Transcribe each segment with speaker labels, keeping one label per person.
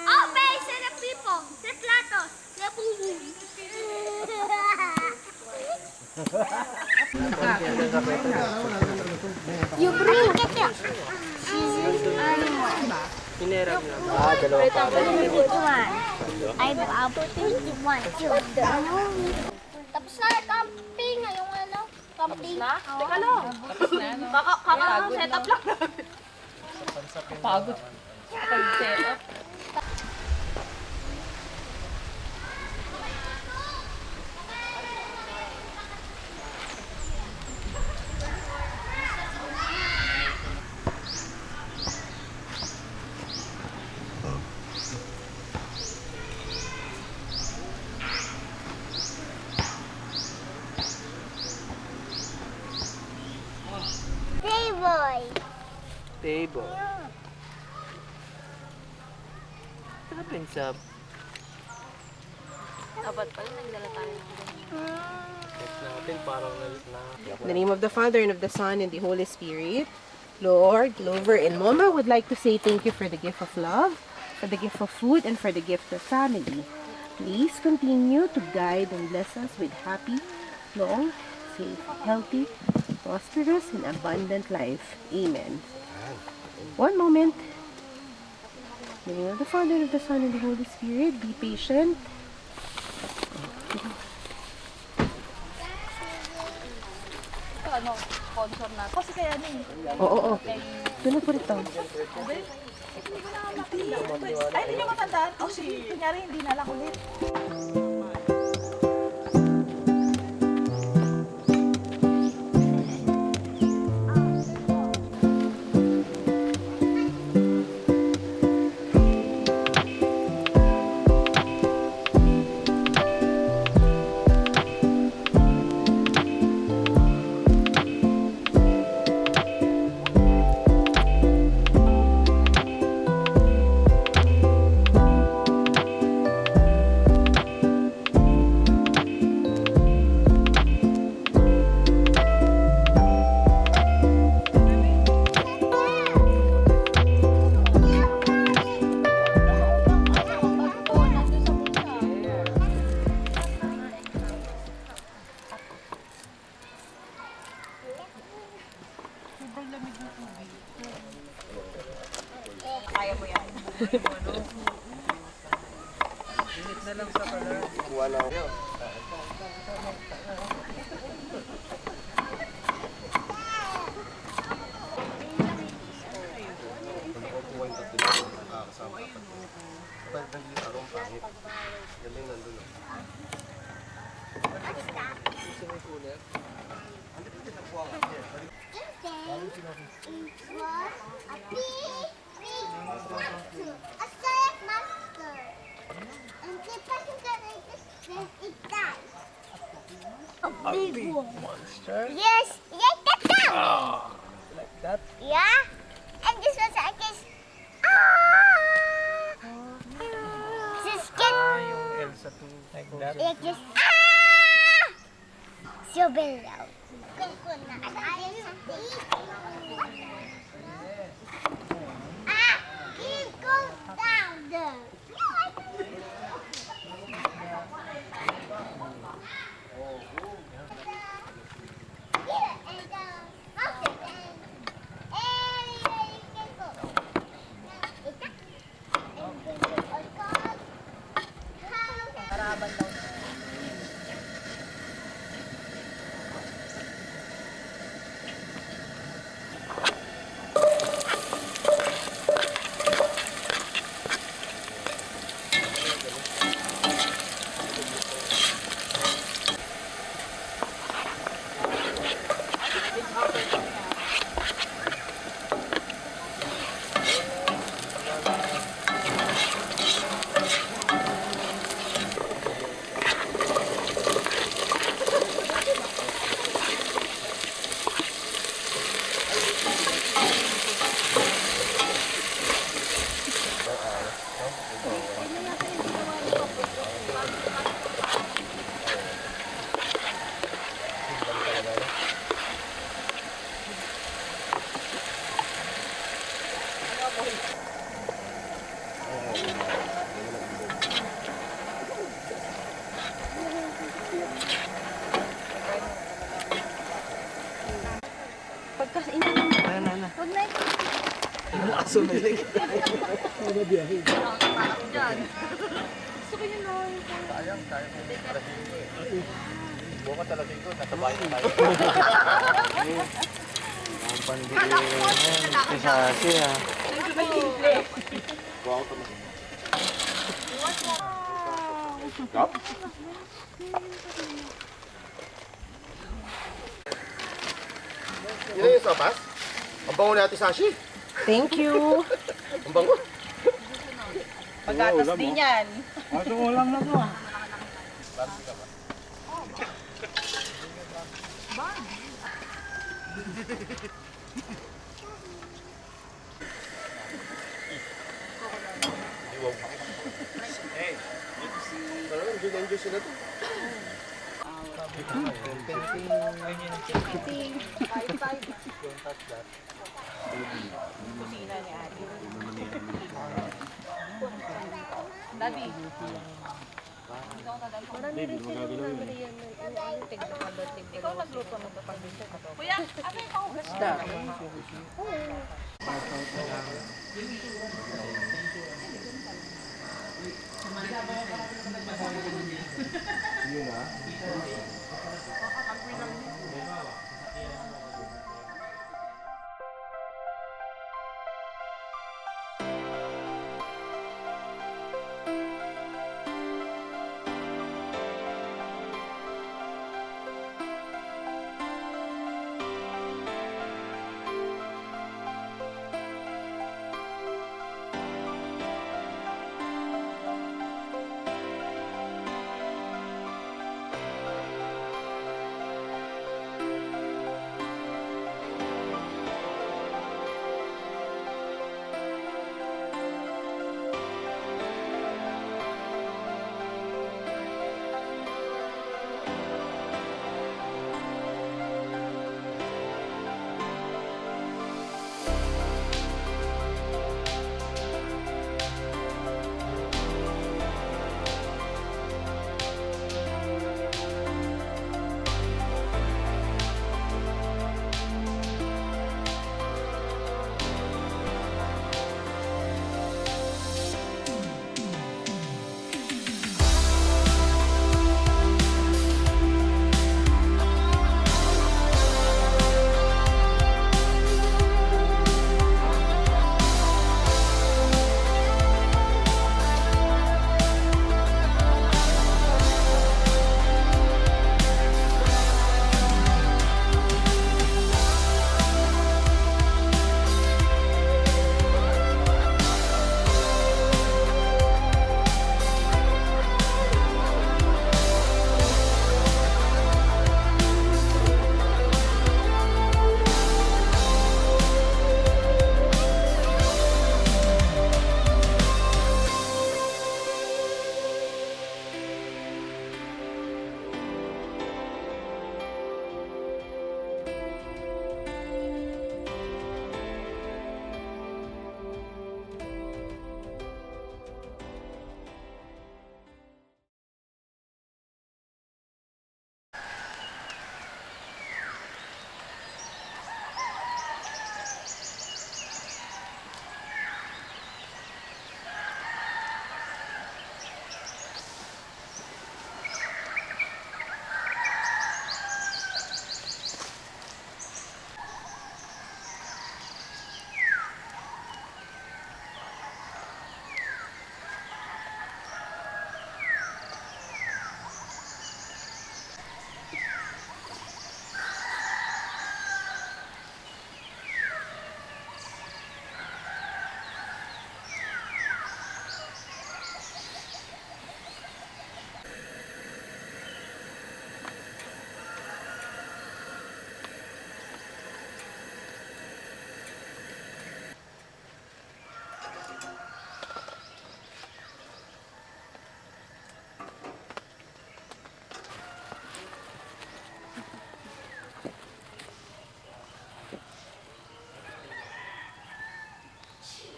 Speaker 1: Oh, beses na people, sa platos, na bubu. You bring it here.
Speaker 2: Pinerap na. Dalawa pa.
Speaker 1: Ay, one, two. Tapos na, camping. Yung ano, camping.
Speaker 3: Teka lang. Kaka-set up lang. Pagod. Pag-set up.
Speaker 2: Table. Ano pinsab?
Speaker 3: Dapat pala nagdala tayo ng
Speaker 4: In the name of the Father, and of the Son, and the Holy Spirit. Lord, Lover, and Mama would like to say thank you for the gift of love, for the gift of food, and for the gift of family. Please continue to guide and bless us with happy, long, safe, healthy, prosperous, and abundant life. Amen. One moment. In the name of the Father, and of the Son, and the Holy Spirit. Be patient.
Speaker 3: ano, sponsor na. Kasi kaya ni.
Speaker 4: Oo. Doon po rito.
Speaker 3: Ay, hindi nyo matandaan. O, sige, kunyari hindi na lang ulit. Kaya mo yan.
Speaker 2: Init na lang sa color. Kuha lang.
Speaker 1: A big monster? Yes, yes, that's that.
Speaker 2: Like that?
Speaker 1: Yeah, and this was like this. This skin.
Speaker 2: Yung Elsa too. Like that?
Speaker 1: Like this. So very loud. It goes down there.
Speaker 2: Sumilig.
Speaker 3: Gusto ko yun lang.
Speaker 2: Sayang. Bukas alas 5, nasa bahay na tayo. Ang pandili kasi ah. Kap?
Speaker 5: Yun yung sopas? Ang bango ni Ate Sashi.
Speaker 4: Thank you.
Speaker 5: Ang bango.
Speaker 3: Pagkatas din yan.
Speaker 5: Parang enjoy sila to.
Speaker 3: Kusina ni Ate. Daddy. Ikaw nagluto ng pag-dessert ko. Kuya, ano yung paugas na?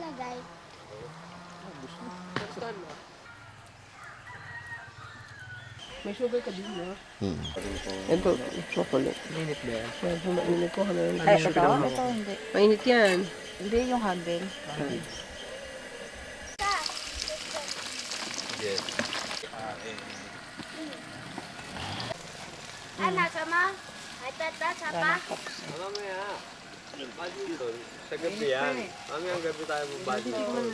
Speaker 1: Lagay.
Speaker 4: May sugar ka din, no? Ito, chocolate.
Speaker 2: Minute ba yan?
Speaker 4: Medyo mainit po kami.
Speaker 3: Ay, ito? Ito hindi.
Speaker 4: Mainit yan.
Speaker 3: Hindi, yung handle.
Speaker 5: Yes.
Speaker 1: Ano, sama? Ay, tata, sapa?
Speaker 2: Mamaya. Badminton. Sa gabi yan. Mamaya ang gabi tayo mag-badminton.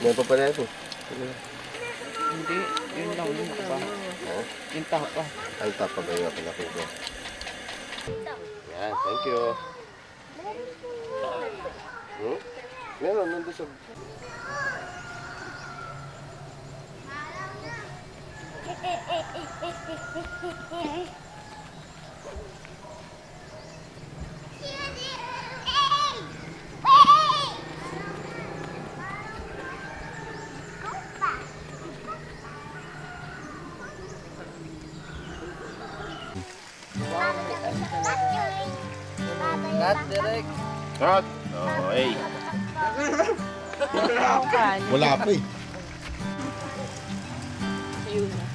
Speaker 5: Meron pa pala ito.
Speaker 3: Hindi, yun lang yun pa. Yung tapa.
Speaker 5: Alta pa ba yung pinakit ko? Yan, thank you. Meron, nandun sa...
Speaker 3: Not direct.
Speaker 5: Cut! Oh, hey. Wala pa eh.
Speaker 3: Ayun na.